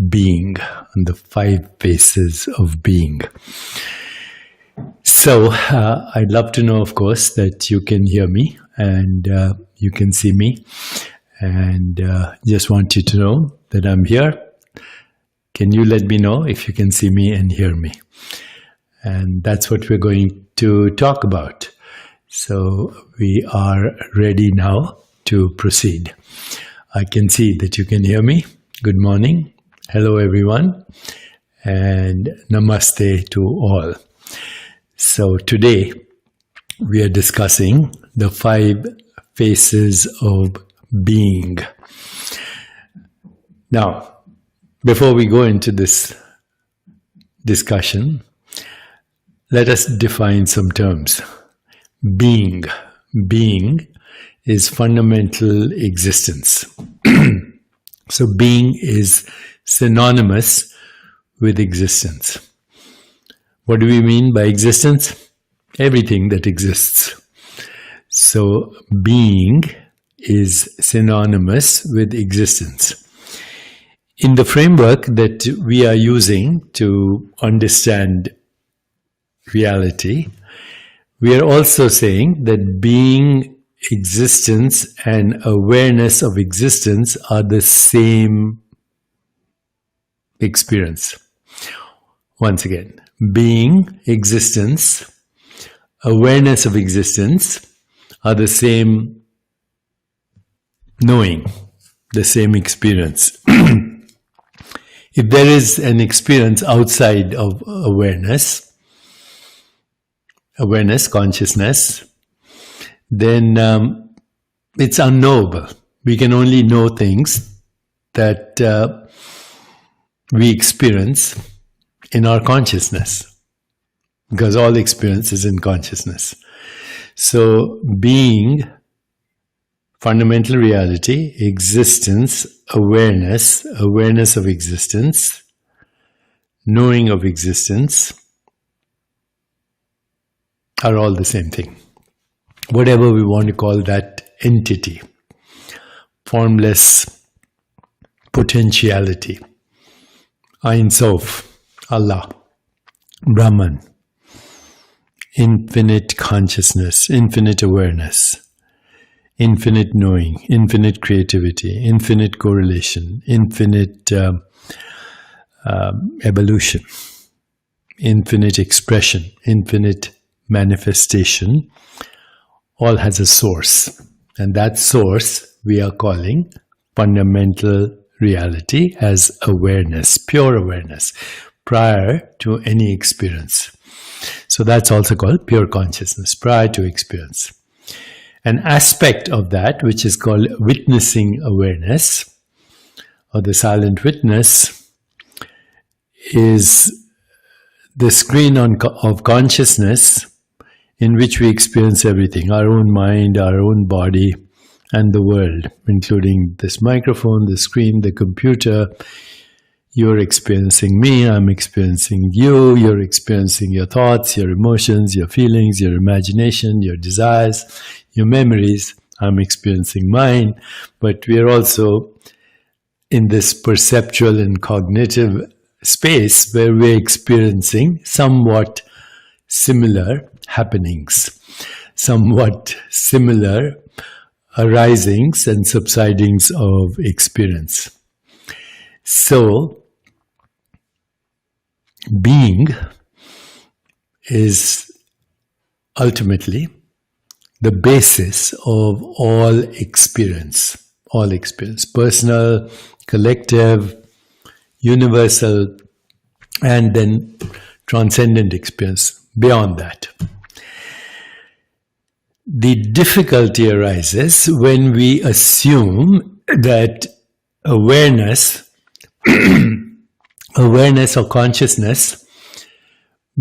being, on the 5 faces of being. So I'd love to know, of course, that you can hear me and you can see me, and just want you to know that I'm here. Can you let me know if you can see me and hear me? And that's what we're going to talk about. So we are ready now to proceed. I can see that you can hear me. Good morning. Hello, everyone. And namaste to all. So today we are discussing the 5 faces of being. Now, before we go into this discussion, let us define some terms. Being. Being is fundamental existence. So being is synonymous with existence. What do we mean by existence? Everything that exists. So being is synonymous with existence. In the framework that we are using to understand reality, we are also saying that being, existence, and awareness of existence are the same experience. Once again, being, existence, awareness of existence are the same knowing, the same experience. If there is an experience outside of awareness, consciousness, then it's unknowable. We can only know things that we experience in our consciousness, because all experience is in consciousness. So being, fundamental reality, existence, awareness of existence, knowing of existence are all the same thing. Whatever we want to call that entity, formless potentiality, Ein Sof, Allah, Brahman, infinite consciousness, infinite awareness, infinite knowing, infinite creativity, infinite correlation, infinite evolution, infinite expression, infinite manifestation, all has a source. And that source we are calling fundamental reality as awareness, pure awareness, prior to any experience. So that's also called pure consciousness, prior to experience. An aspect of that, which is called witnessing awareness, or the silent witness, is the screen of consciousness in which we experience everything, our own mind, our own body, and the world, including this microphone, the screen, the computer. You're experiencing me, I'm experiencing you, you're experiencing your thoughts, your emotions, your feelings, your imagination, your desires, your memories. I'm experiencing mine, but we are also in this perceptual and cognitive space where we're experiencing somewhat similar happenings, somewhat similar arisings and subsidings of experience. So, being is ultimately the basis of all experience, personal, collective, universal, and then transcendent experience beyond that. The difficulty arises when we assume that awareness or consciousness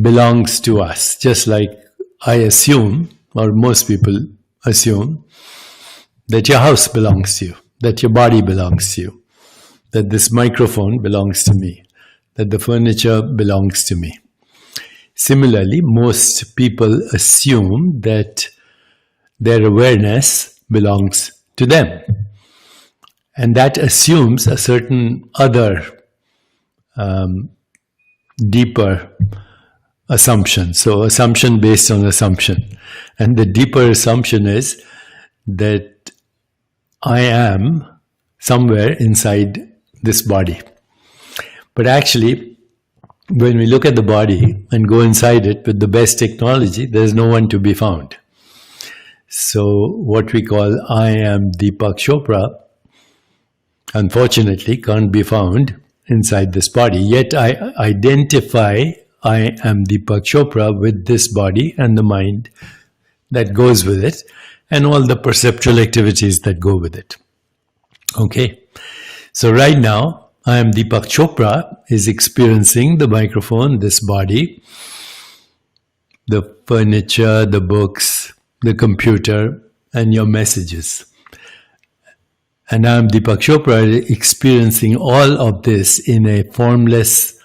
belongs to us, just like I assume, or most people assume, that your house belongs to you, that your body belongs to you, that this microphone belongs to me, that the furniture belongs to me. Similarly, most people assume that their awareness belongs to them. And that assumes a certain other deeper assumption. So assumption based on assumption. And the deeper assumption is that I am somewhere inside this body. But actually, when we look at the body and go inside it with the best technology, there's no one to be found. So what we call I am Deepak Chopra, unfortunately, can't be found inside this body. Yet I identify I am Deepak Chopra with this body and the mind that goes with it and all the perceptual activities that go with it. Okay. So right now, I am Deepak Chopra is experiencing the microphone, this body, the furniture, the books, the computer, and your messages. And I am Deepak Chopra experiencing all of this in a formless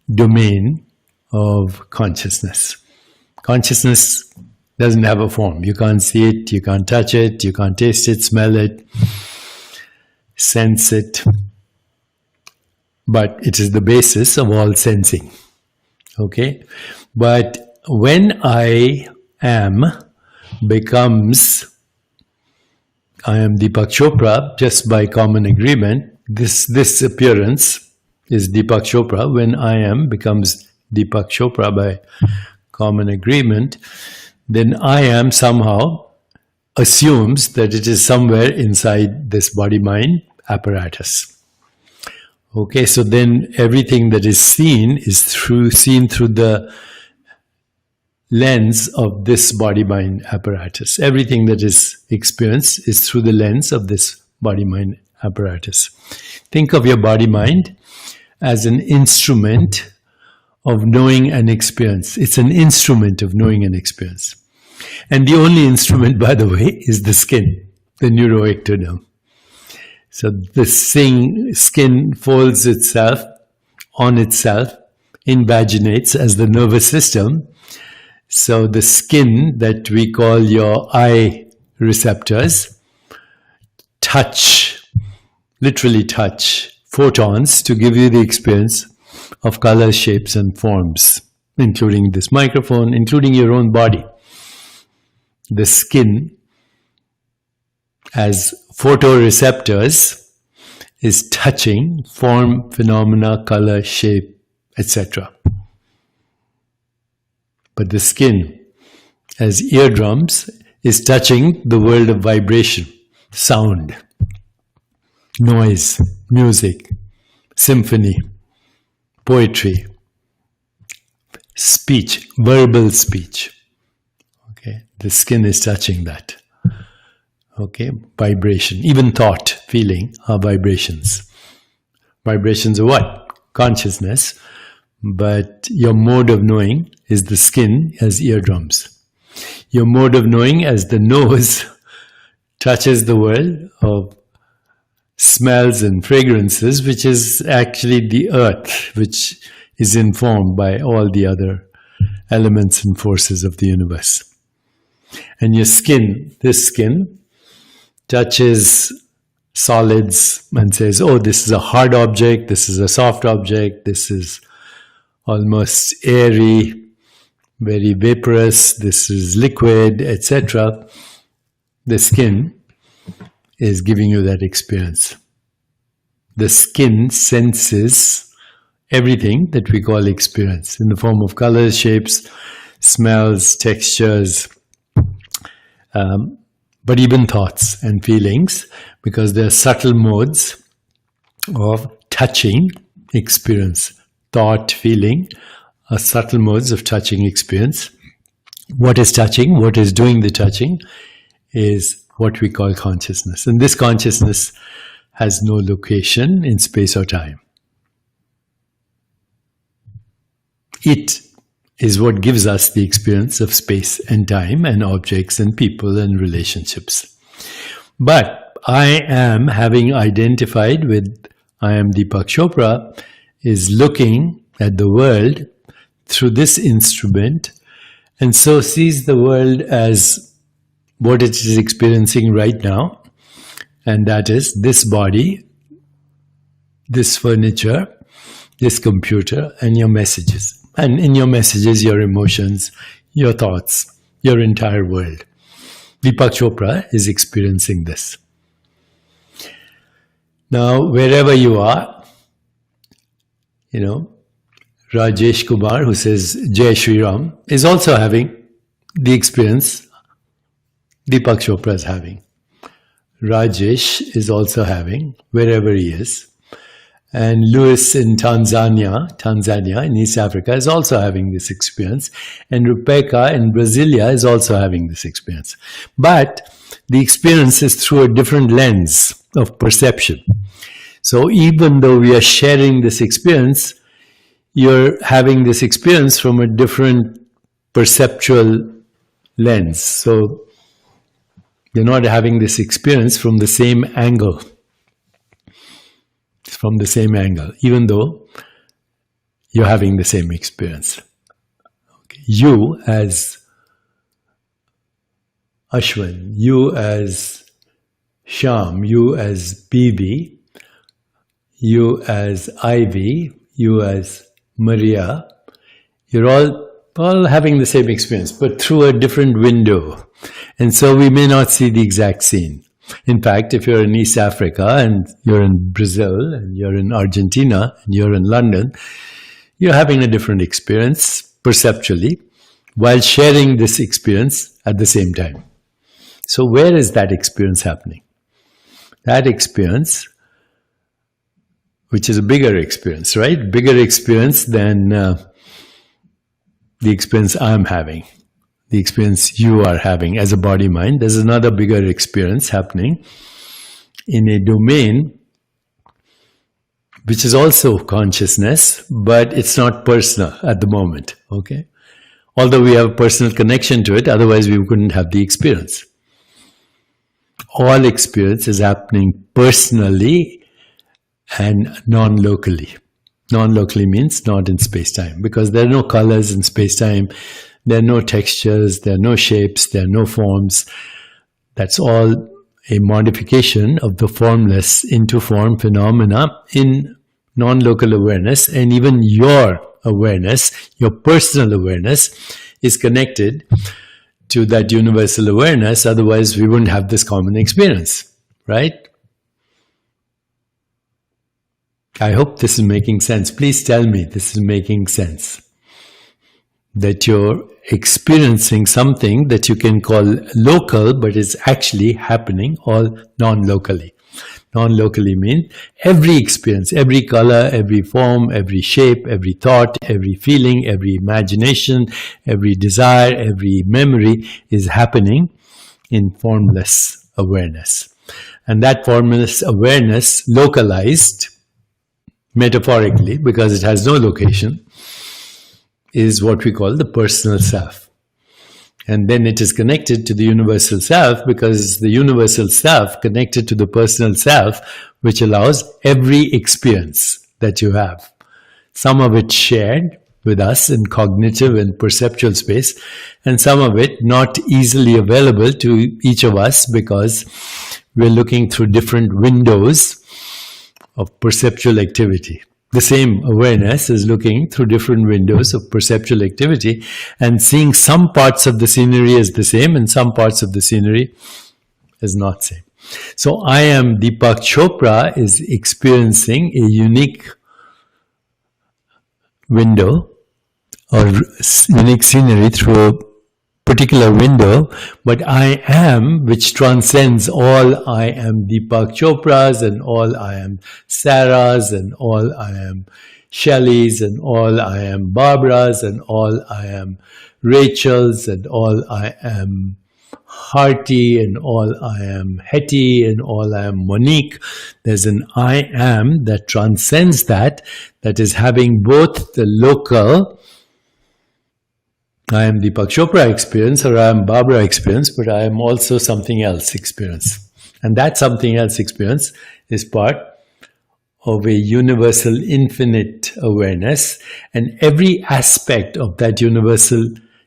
domain of consciousness. Consciousness doesn't have a form. You can't see it, you can't touch it, you can't taste it, smell it, sense it. But it is the basis of all sensing. Okay? But when I am becomes I am Deepak Chopra, just by common agreement, this appearance is Deepak Chopra. When I am becomes Deepak Chopra by common agreement, then I am somehow assumes that it is somewhere inside this body-mind apparatus. Okay, so then everything that is seen is seen through the lens of this body-mind apparatus. Everything that is experienced is through the lens of this body-mind apparatus. Think of your body-mind as an instrument of knowing and experience. It's an instrument of knowing and experience. And the only instrument, by the way, is the skin, the neuroectoderm. So the skin folds itself on itself, invaginates as the nervous system. So the skin that we call your eye receptors touch, literally touch photons to give you the experience of colors, shapes and forms, including this microphone, including your own body. The skin as photoreceptors is touching form, phenomena, color, shape, etc. But the skin as eardrums is touching the world of vibration, sound, noise, music, symphony, poetry, speech, verbal speech. Okay, the skin is touching that. Okay, vibration, even thought, feeling are vibrations. Vibrations are what? Consciousness. But your mode of knowing is the skin as eardrums. Your mode of knowing as the nose touches the world of smells and fragrances, which is actually the earth, which is informed by all the other elements and forces of the universe. And your skin, this skin, touches solids and says, oh, this is a hard object, this is a soft object, this is almost airy, very vaporous, this is liquid, etc. The skin is giving you that experience. The skin senses everything that we call experience in the form of colors, shapes, smells, textures, but even thoughts and feelings, because there are subtle modes of touching experience. Thought, feeling are subtle modes of touching experience. What is touching, what is doing the touching is what we call consciousness. And this consciousness has no location in space or time. It is what gives us the experience of space and time and objects and people and relationships. But I am, having identified with I am Deepak Chopra, is looking at the world through this instrument and so sees the world as what it is experiencing right now, and that is this body, this furniture, this computer, and your messages. And in your messages, your emotions, your thoughts, your entire world. Deepak Chopra is experiencing this. Now, wherever you are, Rajesh Kumar, who says Jai Shri Ram, is also having the experience Deepak Chopra is having. Rajesh is also having, wherever he is. And Louis in Tanzania, in East Africa, is also having this experience. And Rupeka in Brasilia is also having this experience. But the experience is through a different lens of perception. So even though we are sharing this experience, you're having this experience from a different perceptual lens. So you're not having this experience from the same angle. From the same angle, even though you're having the same experience. Okay. You as Ashwin, you as Sham, you as Bibi, you as Ivy, you as Maria, you're all having the same experience, but through a different window. And so we may not see the exact scene. In fact, if you're in East Africa and you're in Brazil and you're in Argentina and you're in London, you're having a different experience perceptually while sharing this experience at the same time. So where is that experience happening? That experience, which is a bigger experience, right? Bigger experience than the experience I'm having. The experience you are having as a body-mind. There's another bigger experience happening in a domain which is also consciousness, but it's not personal at the moment, okay? Although we have a personal connection to it, otherwise we couldn't have the experience. All experience is happening personally and non-locally. Non-locally means not in space-time, because there are no colors in space-time. There are no textures, there are no shapes, there are no forms. That's all a modification of the formless into form phenomena in non-local awareness. And even your awareness, your personal awareness, is connected to that universal awareness. Otherwise, we wouldn't have this common experience, right? I hope this is making sense. Please tell me this is making sense. That you're experiencing something that you can call local, but is actually happening all non-locally. Non-locally means every experience, every color, every form, every shape, every thought, every feeling, every imagination, every desire, every memory is happening in formless awareness. And that formless awareness, localized, metaphorically, because it has no location, is what we call the personal self. And then it is connected to the universal self, because the universal self connected to the personal self, which allows every experience that you have. Some of it shared with us in cognitive and perceptual space, and some of it not easily available to each of us because we're looking through different windows of perceptual activity. The same awareness is looking through different windows of perceptual activity and seeing some parts of the scenery as the same and some parts of the scenery as not same. So I am Deepak Chopra is experiencing a unique window or unique scenery through a particular window, but I am, which transcends all I am Deepak Chopra's and all I am Sarah's and all I am Shelley's and all I am Barbara's and all I am Rachel's and all I am Harty and all I am Hetty and all I am Monique. There's an I am that transcends that is having both the local I am Deepak Chopra experience or I am Barbara experience, but I am also something else experience. And that something else experience is part of a universal infinite awareness, and every aspect of that universal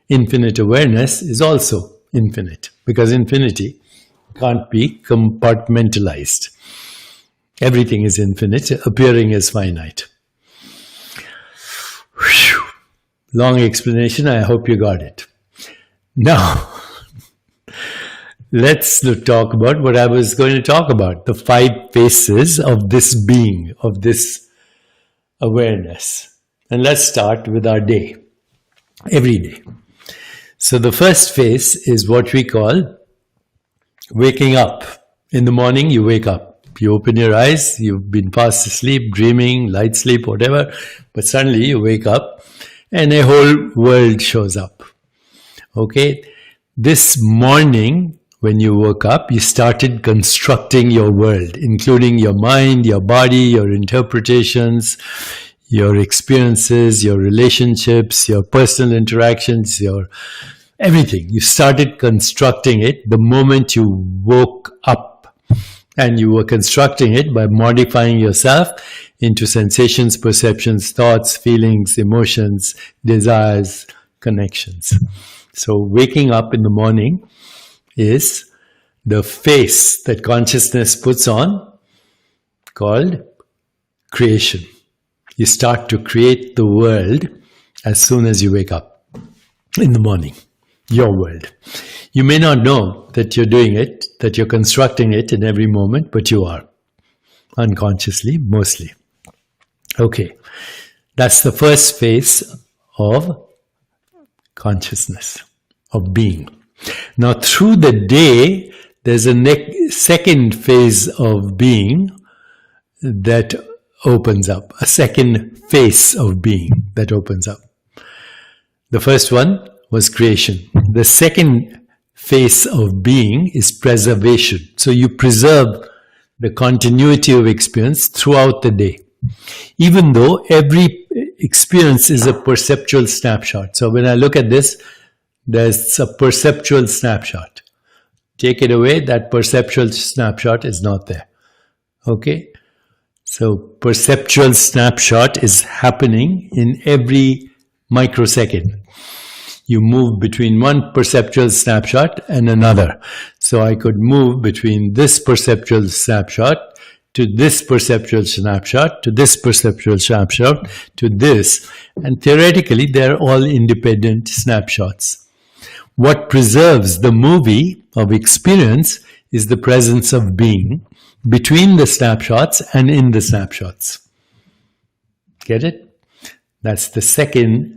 infinite awareness is also infinite, because infinity can't be compartmentalized. Everything is infinite, appearing as finite. Long explanation. I hope you got it. Now, let's talk about what I was going to talk about. The 5 faces of this being, of this awareness. And let's start with our day. Every day. So the first phase is what we call waking up. In the morning, you wake up. You open your eyes, you've been fast asleep, dreaming, light sleep, whatever. But suddenly you wake up and a whole world shows up. Okay? This morning, when you woke up, you started constructing your world, including your mind, your body, your interpretations, your experiences, your relationships, your personal interactions, your everything. You started constructing it the moment you woke up. And you were constructing it by modifying yourself into sensations, perceptions, thoughts, feelings, emotions, desires, connections. So waking up in the morning is the face that consciousness puts on, called creation. You start to create the world as soon as you wake up in the morning, your world. You may not know that you're doing it, that you're constructing it in every moment, but you are, unconsciously, mostly. Okay, that's the first phase of consciousness, of being. Now, through the day, there's a second phase of being that opens up, a second face of being that opens up. The first one was creation. The second face of being is preservation. So you preserve the continuity of experience throughout the day, even though every experience is a perceptual snapshot. So when I look at this, there's a perceptual snapshot. Take it away, that perceptual snapshot is not there. Okay? So perceptual snapshot is happening in every microsecond. You move between one perceptual snapshot and another. So I could move between this perceptual snapshot to this perceptual snapshot, to this perceptual snapshot, to this. And theoretically, they're all independent snapshots. What preserves the movie of experience is the presence of being between the snapshots and in the snapshots. Get it? That's the second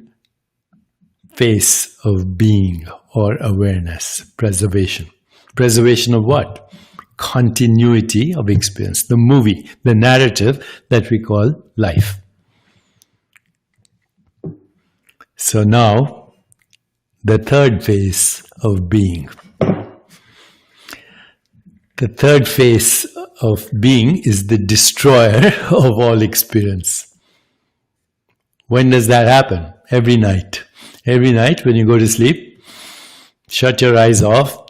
face of being or awareness, preservation. Preservation of what? Continuity of experience, the movie, the narrative that we call life. So now, the third phase of being. The third phase of being is the destroyer of all experience. When does that happen? Every night. Every night when you go to sleep, shut your eyes off,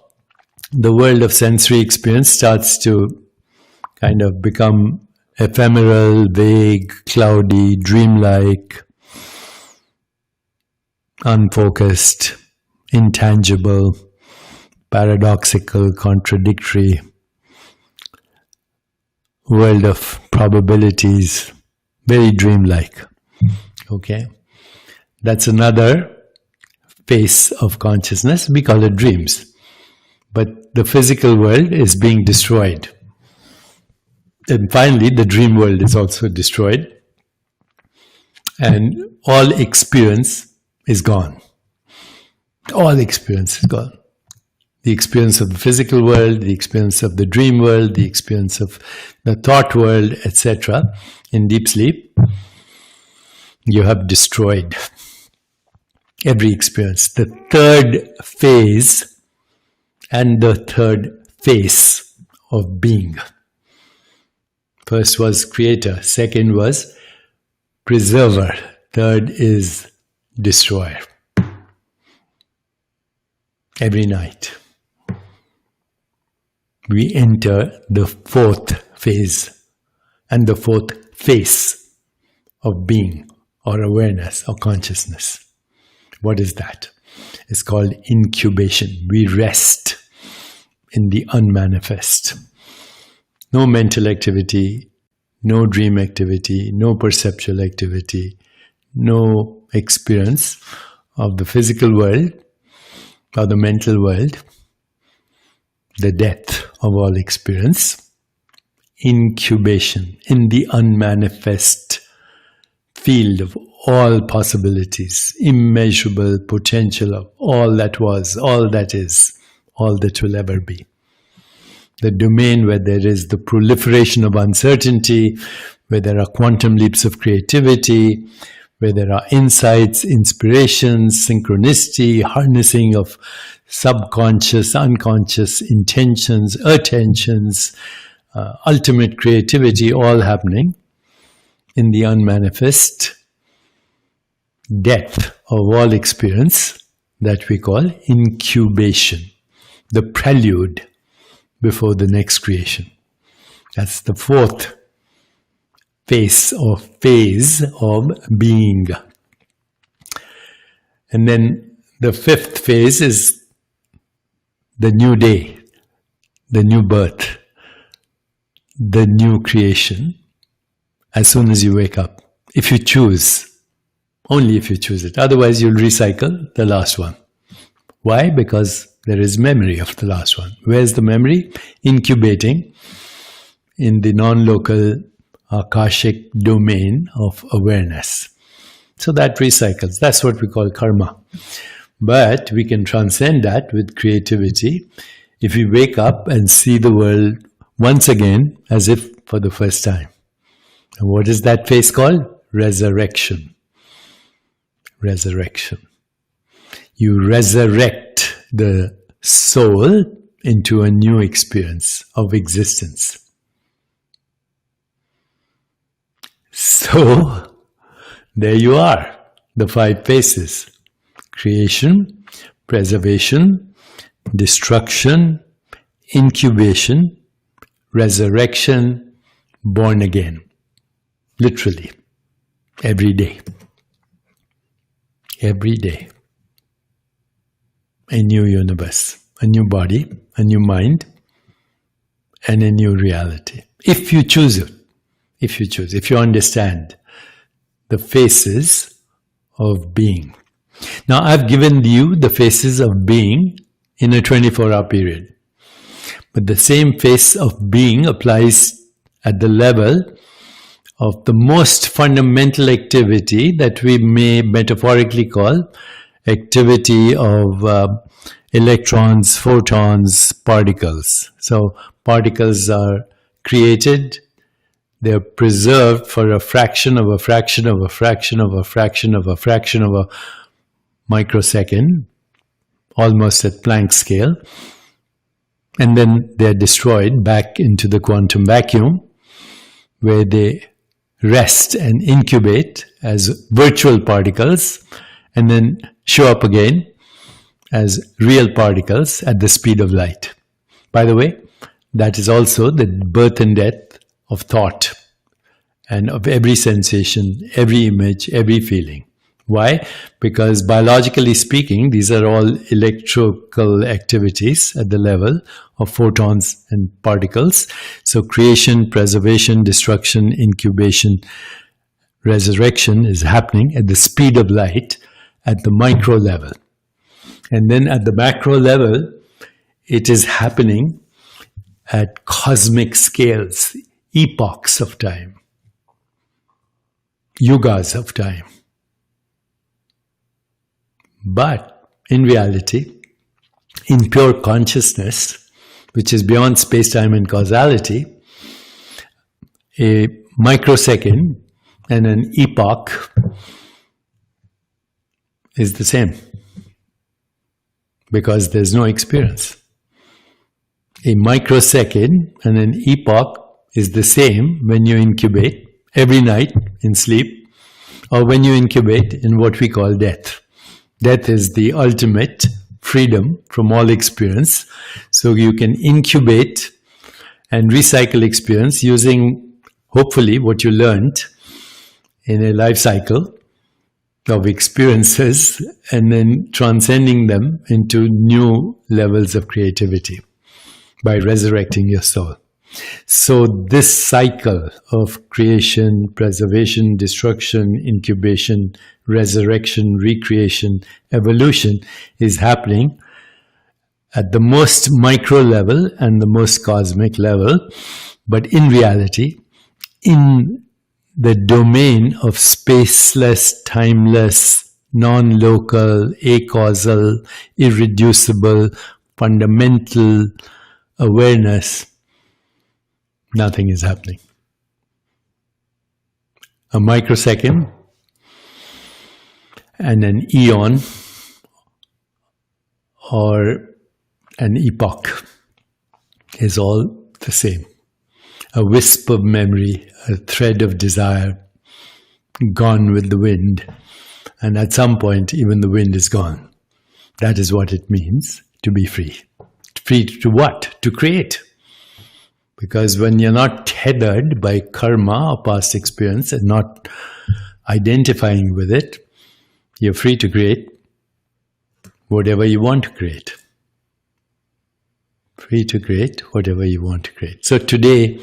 the world of sensory experience starts to kind of become ephemeral, vague, cloudy, dreamlike, unfocused, intangible, paradoxical, contradictory, world of probabilities, very dreamlike. Okay? That's another face of consciousness. We call it dreams. But the physical world is being destroyed. And finally, the dream world is also destroyed. And all experience is gone. All experience is gone. The experience of the physical world, the experience of the dream world, the experience of the thought world, etc. In deep sleep, you have destroyed every experience. The third phase and the third face of being. First was creator, second was preserver, third is destroyer. Every night we enter the fourth phase and the fourth face of being or awareness or consciousness. What is that? It's called incubation. We rest in the unmanifest. No mental activity, no dream activity, no perceptual activity, no experience of the physical world or the mental world, the death of all experience, incubation in the unmanifest field of all possibilities, immeasurable potential of all that was, all that is, all that will ever be. The domain where there is the proliferation of uncertainty, where there are quantum leaps of creativity, where there are insights, inspirations, synchronicity, harnessing of subconscious, unconscious intentions, attentions, ultimate creativity, all happening in the unmanifest depth of all experience that we call incubation, the prelude before the next creation. That's the fourth phase of being. And then the fifth phase is the new day, the new birth, the new creation, as soon as you wake up. If you choose, only if you choose it. Otherwise, you'll recycle the last one. Why? Because there is memory of the last one. Where's the memory? Incubating in the non-local Akashic domain of awareness. So that recycles. That's what we call karma. But we can transcend that with creativity if we wake up and see the world once again as if for the first time. And what is that phase called? Resurrection. Resurrection. You resurrect the soul into a new experience of existence. So, there you are, the 5 phases. Creation, preservation, destruction, incubation, resurrection, born again. Literally, every day. Every day. A new universe, a new body, a new mind, and a new reality. If you choose it. If you understand the phases of being. Now, I've given you the phases of being in a 24-hour period. But the same phase of being applies at the level of the most fundamental activity that we may metaphorically call activity of electrons, photons, particles. So, particles are created. They're preserved for a fraction of a fraction of a fraction of a fraction of a fraction of a microsecond, almost at Planck scale. And then they're destroyed back into the quantum vacuum, where they rest and incubate as virtual particles, and then show up again as real particles at the speed of light. By the way, that is also the birth and death of thought and of every sensation, every image, every feeling. Why? Because biologically speaking, these are all electrical activities at the level of photons and particles. So creation, preservation, destruction, incubation, resurrection is happening at the speed of light at the micro level. And then at the macro level, it is happening at cosmic scales, epochs of time, yugas of time. But in reality, in pure consciousness, which is beyond space-time and causality, a microsecond and an epoch is the same, because there's no experience. A microsecond and an epoch is the same when you incubate every night in sleep, or when you incubate in what we call death. Death is the ultimate freedom from all experience. So you can incubate and recycle experience using, hopefully, what you learned in a life cycle of experiences, and then transcending them into new levels of creativity by resurrecting your soul. So this cycle of creation, preservation, destruction, incubation, resurrection, recreation, evolution is happening at the most micro level and the most cosmic level, but in reality, in the domain of spaceless, timeless, non-local, acausal, irreducible, fundamental awareness, nothing is happening. A microsecond and an eon or an epoch is all the same. A wisp of memory, a thread of desire, gone with the wind. And at some point, even the wind is gone. That is what it means to be free. Free to what? To create. Because when you're not tethered by karma or past experience and not identifying with it, you're free to create whatever you want to create. Free to create whatever you want to create. So today,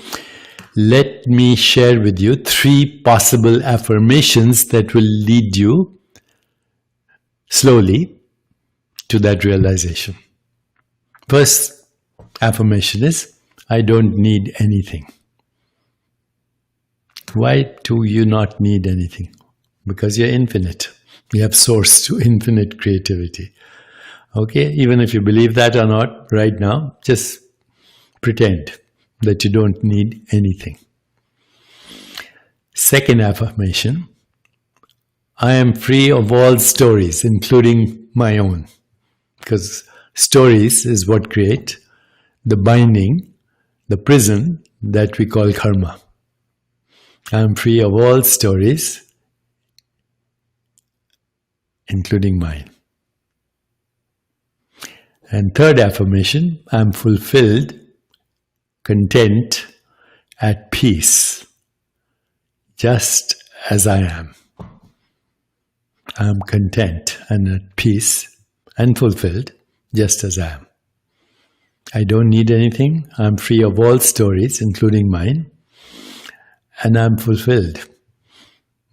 let me share with you 3 possible affirmations that will lead you slowly to that realization. First affirmation is, I don't need anything. Why do you not need anything? Because you're infinite. You have source to infinite creativity. Okay, even if you believe that or not right now, just pretend that you don't need anything. Second affirmation, I am free of all stories, including my own. Because stories is what create the binding, the prison that we call karma. I am free of all stories, including mine. And third affirmation, I am fulfilled, content, at peace, just as I am. I am content and at peace and fulfilled, just as I am. I don't need anything. I'm free of all stories, including mine. And I'm fulfilled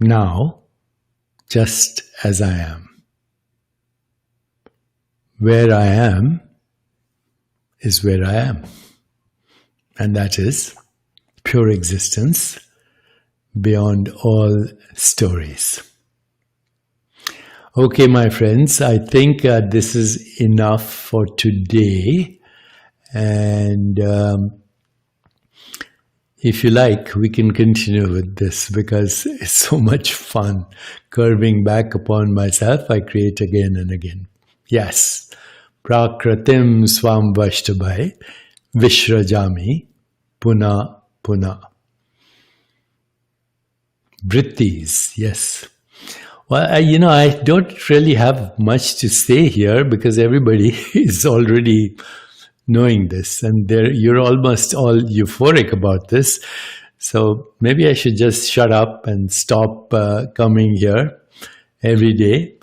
now, just as I am. Where I am is where I am. And that is pure existence beyond all stories. Okay, my friends, I think this is enough for today. And if you like, we can continue with this because it's so much fun. Curving back upon myself, I create again and again. Yes. Prakratim swam vashtabhai vishrajami puna puna. Vrittis, yes. Well, I don't really have much to say here because everybody is already knowing this and you're almost all euphoric about this. So maybe I should just shut up and stop coming here every day.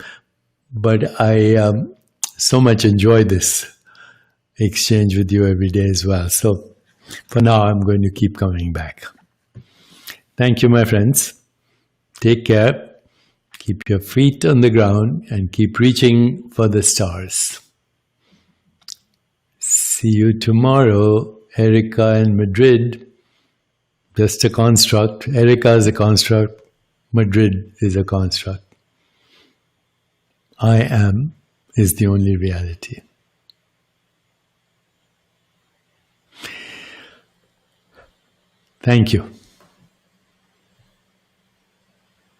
But I so much enjoy this exchange with you every day as well. So for now, I'm going to keep coming back. Thank you, my friends. Take care. Keep your feet on the ground and keep reaching for the stars. See you tomorrow. Erica in Madrid. Just a construct. Erica is a construct. Madrid is a construct. I am is the only reality. Thank you.